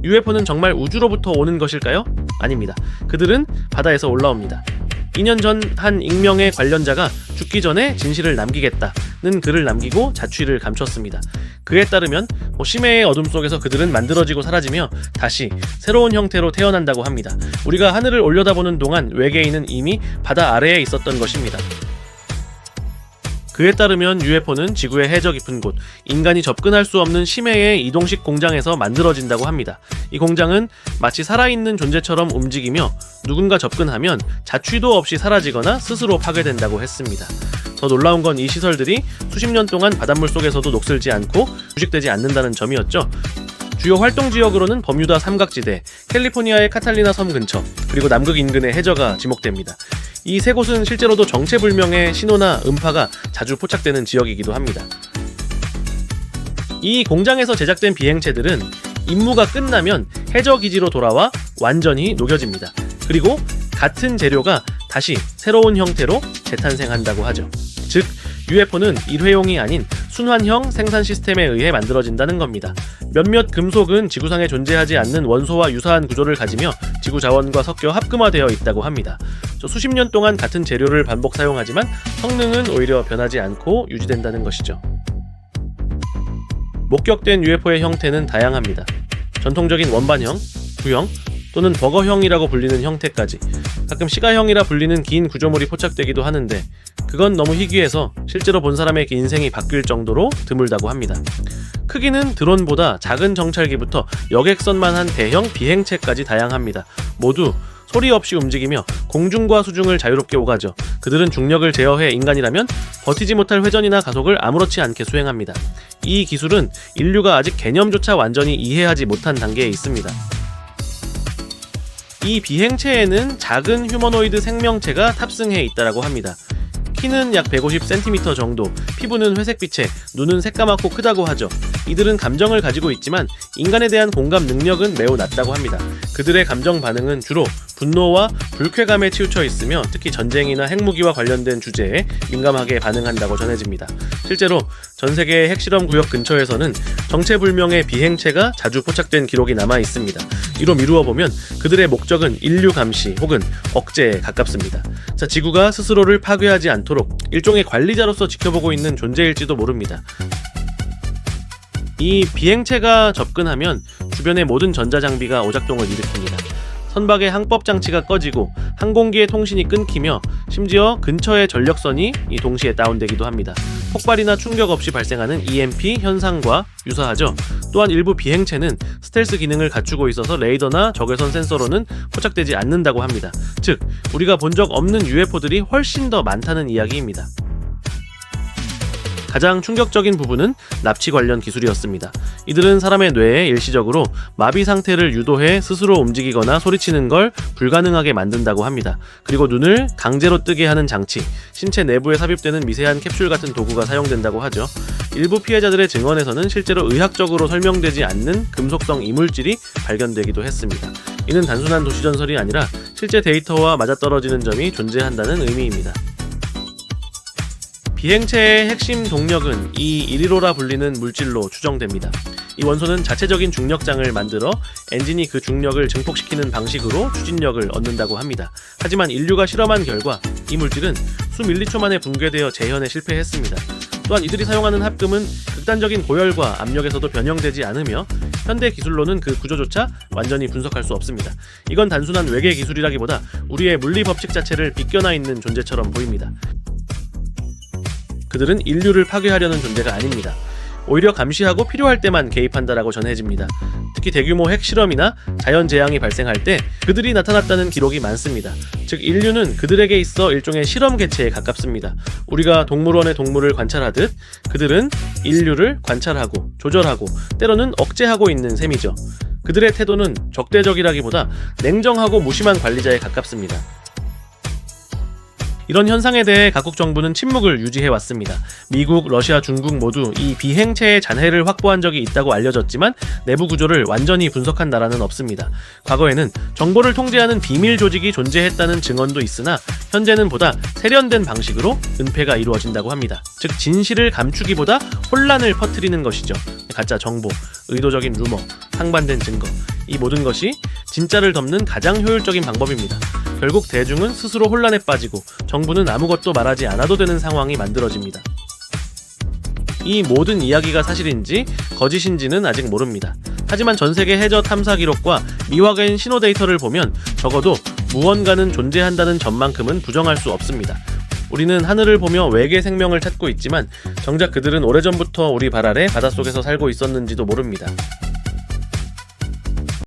UFO는 정말 우주로부터 오는 것일까요? 아닙니다. 그들은 바다에서 올라옵니다. 2년 전 한 익명의 관련자가 죽기 전에 진실을 남기겠다는 글을 남기고 자취를 감췄습니다. 그에 따르면 심해의 어둠 속에서 그들은 만들어지고 사라지며 다시 새로운 형태로 태어난다고 합니다. 우리가 하늘을 올려다보는 동안 외계인은 이미 바다 아래에 있었던 것입니다. 그에 따르면 UFO는 지구의 해저 깊은 곳, 인간이 접근할 수 없는 심해의 이동식 공장에서 만들어진다고 합니다. 이 공장은 마치 살아있는 존재처럼 움직이며 누군가 접근하면 자취도 없이 사라지거나 스스로 파괴된다고 했습니다. 더 놀라운 건 이 시설들이 수십 년 동안 바닷물 속에서도 녹슬지 않고 부식되지 않는다는 점이었죠. 주요 활동 지역으로는 버뮤다 삼각지대, 캘리포니아의 카탈리나 섬 근처, 그리고 남극 인근의 해저가 지목됩니다. 이 세 곳은 실제로도 정체불명의 신호나 음파가 자주 포착되는 지역이기도 합니다. 이 공장에서 제작된 비행체들은 임무가 끝나면 해저 기지로 돌아와 완전히 녹여집니다. 그리고 같은 재료가 다시 새로운 형태로 재탄생한다고 하죠. 즉, UFO는 일회용이 아닌 순환형 생산 시스템에 의해 만들어진다는 겁니다. 몇몇 금속은 지구상에 존재하지 않는 원소와 유사한 구조를 가지며 지구 자원과 섞여 합금화되어 있다고 합니다. 수십 년 동안 같은 재료를 반복 사용하지만 성능은 오히려 변하지 않고 유지된다는 것이죠. 목격된 UFO의 형태는 다양합니다. 전통적인 원반형, 구형, 또는 버거형이라고 불리는 형태까지, 가끔 시가형이라 불리는 긴 구조물이 포착되기도 하는데 그건 너무 희귀해서 실제로 본 사람의 인생이 바뀔 정도로 드물다고 합니다. 크기는 드론보다 작은 정찰기부터 여객선만한 대형 비행체까지 다양합니다. 모두 소리 없이 움직이며 공중과 수중을 자유롭게 오가죠. 그들은 중력을 제어해 인간이라면 버티지 못할 회전이나 가속을 아무렇지 않게 수행합니다. 이 기술은 인류가 아직 개념조차 완전히 이해하지 못한 단계에 있습니다. 이 비행체에는 작은 휴머노이드 생명체가 탑승해 있다고 합니다. 키는 약 150cm 정도, 피부는 회색빛에, 눈은 새까맣고 크다고 하죠. 이들은 감정을 가지고 있지만 인간에 대한 공감 능력은 매우 낮다고 합니다. 그들의 감정 반응은 주로 분노와 불쾌감에 치우쳐 있으며 특히 전쟁이나 핵무기와 관련된 주제에 민감하게 반응한다고 전해집니다. 실제로 전 세계의 핵실험 구역 근처에서는 정체불명의 비행체가 자주 포착된 기록이 남아 있습니다. 이로 미루어 보면 그들의 목적은 인류 감시 혹은 억제에 가깝습니다. 지구가 스스로를 파괴하지 않도록 일종의 관리자로서 지켜보고 있는 존재일지도 모릅니다. 이 비행체가 접근하면 주변의 모든 전자장비가 오작동을 일으킵니다. 선박의 항법 장치가 꺼지고 항공기의 통신이 끊기며 심지어 근처의 전력선이 동시에 다운되기도 합니다. 폭발이나 충격 없이 발생하는 EMP 현상과 유사하죠. 또한 일부 비행체는 스텔스 기능을 갖추고 있어서 레이더나 적외선 센서로는 포착되지 않는다고 합니다. 즉, 우리가 본 적 없는 UFO들이 훨씬 더 많다는 이야기입니다. 가장 충격적인 부분은 납치 관련 기술이었습니다. 이들은 사람의 뇌에 일시적으로 마비 상태를 유도해 스스로 움직이거나 소리치는 걸 불가능하게 만든다고 합니다. 그리고 눈을 강제로 뜨게 하는 장치, 신체 내부에 삽입되는 미세한 캡슐 같은 도구가 사용된다고 하죠. 일부 피해자들의 증언에서는 실제로 의학적으로 설명되지 않는 금속성 이물질이 발견되기도 했습니다. 이는 단순한 도시전설이 아니라 실제 데이터와 맞아떨어지는 점이 존재한다는 의미입니다. 비행체의 핵심 동력은 이 이리로라 불리는 물질로 추정됩니다. 이 원소는 자체적인 중력장을 만들어 엔진이 그 중력을 증폭시키는 방식으로 추진력을 얻는다고 합니다. 하지만 인류가 실험한 결과 이 물질은 수밀리초 만에 붕괴되어 재현에 실패했습니다. 또한 이들이 사용하는 합금은 극단적인 고열과 압력에서도 변형되지 않으며 현대 기술로는 그 구조조차 완전히 분석할 수 없습니다. 이건 단순한 외계 기술이라기보다 우리의 물리 법칙 자체를 비껴나 있는 존재처럼 보입니다. 그들은 인류를 파괴하려는 존재가 아닙니다. 오히려 감시하고 필요할 때만 개입한다라고 전해집니다. 특히 대규모 핵실험이나 자연재앙이 발생할 때 그들이 나타났다는 기록이 많습니다. 즉, 인류는 그들에게 있어 일종의 실험 개체에 가깝습니다. 우리가 동물원의 동물을 관찰하듯 그들은 인류를 관찰하고 조절하고 때로는 억제하고 있는 셈이죠. 그들의 태도는 적대적이라기보다 냉정하고 무심한 관리자에 가깝습니다. 이런 현상에 대해 각국 정부는 침묵을 유지해왔습니다. 미국, 러시아, 중국 모두 이 비행체의 잔해를 확보한 적이 있다고 알려졌지만 내부 구조를 완전히 분석한 나라는 없습니다. 과거에는 정보를 통제하는 비밀 조직이 존재했다는 증언도 있으나 현재는 보다 세련된 방식으로 은폐가 이루어진다고 합니다. 즉 진실을 감추기보다 혼란을 퍼뜨리는 것이죠. 가짜 정보, 의도적인 루머, 상반된 증거, 이 모든 것이 진짜를 덮는 가장 효율적인 방법입니다. 결국 대중은 스스로 혼란에 빠지고 정부는 아무것도 말하지 않아도 되는 상황이 만들어집니다. 이 모든 이야기가 사실인지 거짓인지는 아직 모릅니다. 하지만 전세계 해저 탐사 기록과 미확인 신호 데이터를 보면 적어도 무언가는 존재한다는 점만큼은 부정할 수 없습니다. 우리는 하늘을 보며 외계 생명을 찾고 있지만 정작 그들은 오래전부터 우리 발 아래 바닷속에서 살고 있었는지도 모릅니다.